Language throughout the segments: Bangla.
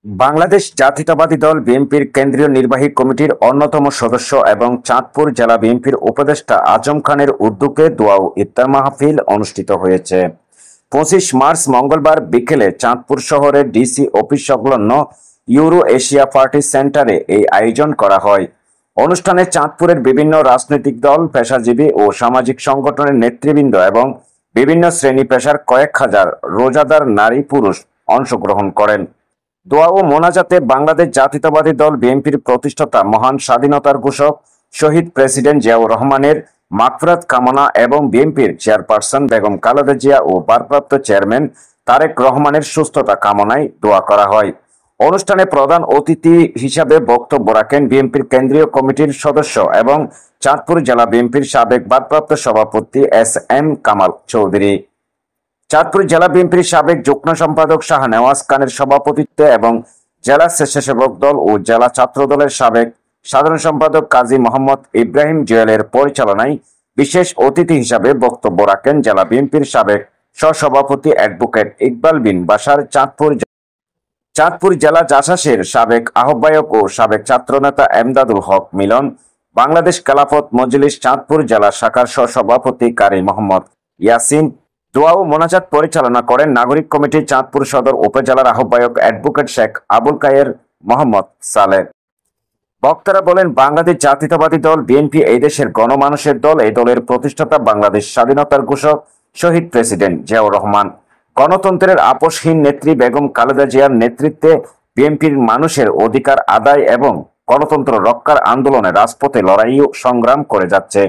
বাংলাদেশ জাতীয়তাবাদী দল বিএনপির কেন্দ্রীয় নির্বাহী কমিটির অন্যতম সদস্য এবং চাঁদপুর জেলা বিএনপির উপদেষ্টা আজম খানের উদ্যোগে দোয়া ও ইফতার মাহফিল অনুষ্ঠিত হয়েছে। 25 মার্চ মঙ্গলবার বিকেলে চাঁদপুর শহরের ডিসি অফিস সংলগ্ন ইউরো এশিয়া পার্টি সেন্টারে এই আয়োজন করা হয়। অনুষ্ঠানে চাঁদপুরের বিভিন্ন রাজনৈতিক দল, পেশাজীবী ও সামাজিক সংগঠনের নেতৃবৃন্দ এবং বিভিন্ন শ্রেণী পেশার কয়েক হাজার রোজাদার নারী পুরুষ অংশগ্রহণ করেন। দোয়া ও মোনাজাতে বাংলাদেশ জাতীয়তাবাদী দল বিএনপির প্রতিষ্ঠাতা মহান স্বাধীনতার ঘোষক শহীদ প্রেসিডেন্ট জিয়াউর রহমানের মাগফিরাত কামনা এবং বিএনপির চেয়ারপারসন বেগম খালেদা জিয়া ও ভারপ্রাপ্ত চেয়ারম্যান তারেক রহমানের সুস্থতা কামনায় দোয়া করা হয়। অনুষ্ঠানে প্রধান অতিথি হিসাবে বক্তব্য রাখেন বিএনপির কেন্দ্রীয় কমিটির সদস্য এবং চাঁদপুর জেলা বিএনপির সাবেক ভারপ্রাপ্ত সভাপতি SM কামাল চৌধুরী। চাঁদপুর জেলা বিএনপির সাবেক যুগ্ম সম্পাদক শাহনেওয়াজ খানের সভাপতিত্বে এবং জেলা স্বেচ্ছাসেবক দল ও জেলা ছাত্র দলের সাবেক সাধারণ সম্পাদক কাজী মোহাম্মদ ইব্রাহিম জুয়েলের পরিচালনায় বিশেষ অতিথি হিসাবে বক্তব্য রাখেন জেলা বিএনপির সাবেক সহসভাপতি অ্যাডভোকেট ইকবাল বিন বাশার, চাঁদপুর জেলা জাসাসের সাবেক আহ্বায়ক ও সাবেক ছাত্রনেতা এমদাদুল হক মিলন, বাংলাদেশ খেলাফত মজলিস চাঁদপুর জেলা শাখার সহসভাপতি কারি মোহাম্মদ ইয়াসিন। দোয়া ও মোনাজাত পরিচালনা করেন নাগরিক কমিটি চাঁদপুর সদর উপজেলার আহ্বায়ক অ্যাডভোকেট শেখ আবুল কায়ের মোহাম্মদ সালেহ। বক্তারা বলেন, বাংলাদেশ জাতীয়তাবাদী দল বিএনপি এই দেশের গণমানুষের দল। এই দলের প্রতিষ্ঠাতা বাংলাদেশ স্বাধীনতার ঘোষক শহীদ প্রেসিডেন্ট জিয়াউর রহমান। গণতন্ত্রের আপোষহীন নেত্রী বেগম খালেদা জিয়ার নেতৃত্বে বিএনপির মানুষের অধিকার আদায় এবং গণতন্ত্র রক্ষার আন্দোলনে রাজপথে লড়াই ও সংগ্রাম করে যাচ্ছে।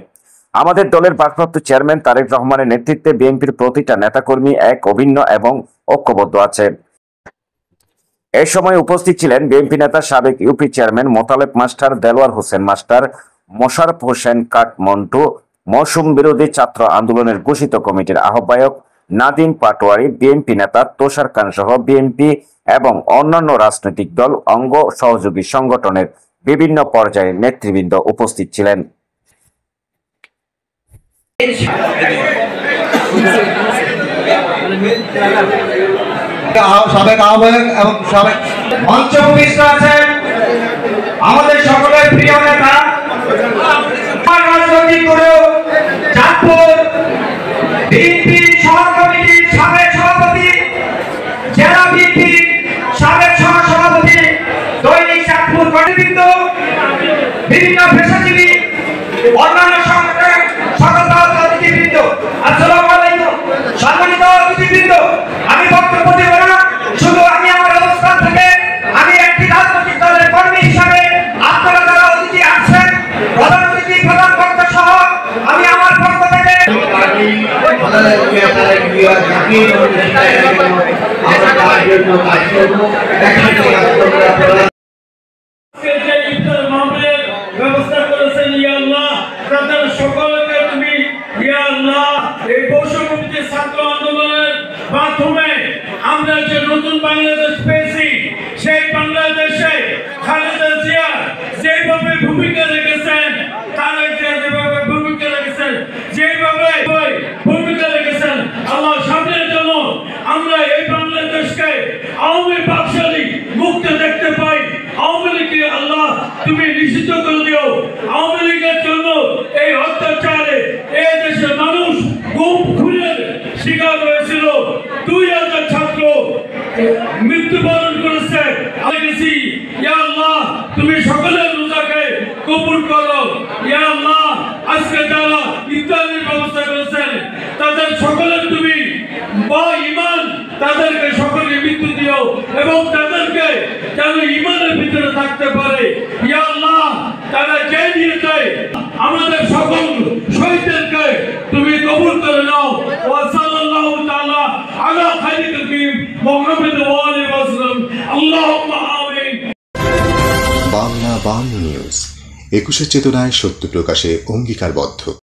আমাদের দলের ভারপ্রাপ্ত চেয়ারম্যান তারেক রহমানের নেতৃত্বে বিএনপির প্রতিটা নেতাকর্মী এক অভিন্ন এবং ঐক্যবদ্ধ আছে। এ সময় উপস্থিত ছিলেন বিএনপি নেতা সাবেক UP chairman Motaleb master, Delwar Hossain master, Mosharraf Hossain কাট মন্টু, মৌসুম বিরোধী ছাত্র আন্দোলনের ঘোষিত কমিটির আহ্বায়ক নাদিম পাটোয়ারি, বিএনপি নেতা তোষার খান সহ বিএনপি এবং অন্যান্য রাজনৈতিক দল, অঙ্গ সহযোগী সংগঠনের বিভিন্ন পর্যায়ের নেতৃবৃন্দ উপস্থিত ছিলেন। সাবেক আহ্বায়ক এবং সাবেক মঞ্চ উপবিষ্ট আছেন আমাদের সকলের প্রিয় নেতা, রাজনৈতিক করেও চাঁদপুর বিএনপি সহকমিটির সাবেক সভাপতি, জেলা বিএনপি সাবেক সহসভাপতি, দৈনিক চাঁদপুর কর্মীবৃন্দ, বিভিন্ন পেশাজীবী, অন্যান্য সংগঠনের সকল অতিথিবৃন্দ, আসসালামু আলাইকুম। সম্মানিত অতিথিবৃন্দ, আমি বক্তব্য দেব না, শুধু আমি আমার অবস্থান থেকে আমি একটি রাজনৈতিক দলের কর্মী হিসাবে আপনারা যারা অতিথি আসছেন, প্রধান অতিথি, প্রধান বক্তা সহ আমি আমার পক্ষ থেকে ব্যবস্থা করেছেন। ইয়া আল্লাহ, তাদের সকলকে তুমি ইয়া আল্লাহ এই বৈষম্যবিরোধী ছাত্র আন্দোলনের মাধ্যমে আমরা যে নতুন বাংলাদেশ পেয়েছি, সেই বাংলাদেশে খালেদা জিয়া যেভাবে ভূমিকা রেখেছেন, তারা যেভাবে ভূমিকা রেখেছেন, যেভাবে ভূমিকা রেখেছেন, আল্লাহ সামনের জন্য আমরা এই বাংলাদেশকে আওয়ামী বাকশালী মুক্ত দেখতে পাই। আওয়ামী লীগকে আল্লাহ তুমি নিষিদ্ধ করে দিও। আওয়ামী লীগের জন্য এই অত্যাচারে এই দেশের মানুষ গুম খুনের শিকার হয়েছিল। 2000 ছাত্র মৃত্যুবরণ করেছে। ইয়া আল্লাহ, তুমি সকলের রোজাকে কবুল করো। ইয়া আল্লাহ, আজকে যারা ইফতারের ব্যবস্থা করেছেন তাদের সকলের তুমি বা ঈমান তাদেরকে সকলে মৃত্যু দিও এবং তাদেরকে যেন ঈমানের ভিতরে থাকতে পারে। ইয়া আল্লাহ, তারা যে নিয়েছে আমাদের সকল শহীদদেরকে তুমি কবুল করে নাও। ওয়া সাল্লাল্লাহু তাআলা আলা খায়রিল কারীম মুহাম্মদ ওয়া আলিহি ওয়াসাল্লাম। আল্লাহুম্মা আমিন। বাংলা নিউজ 21 চেতনায় সত্য প্রকাশে অঙ্গীকারবদ্ধ।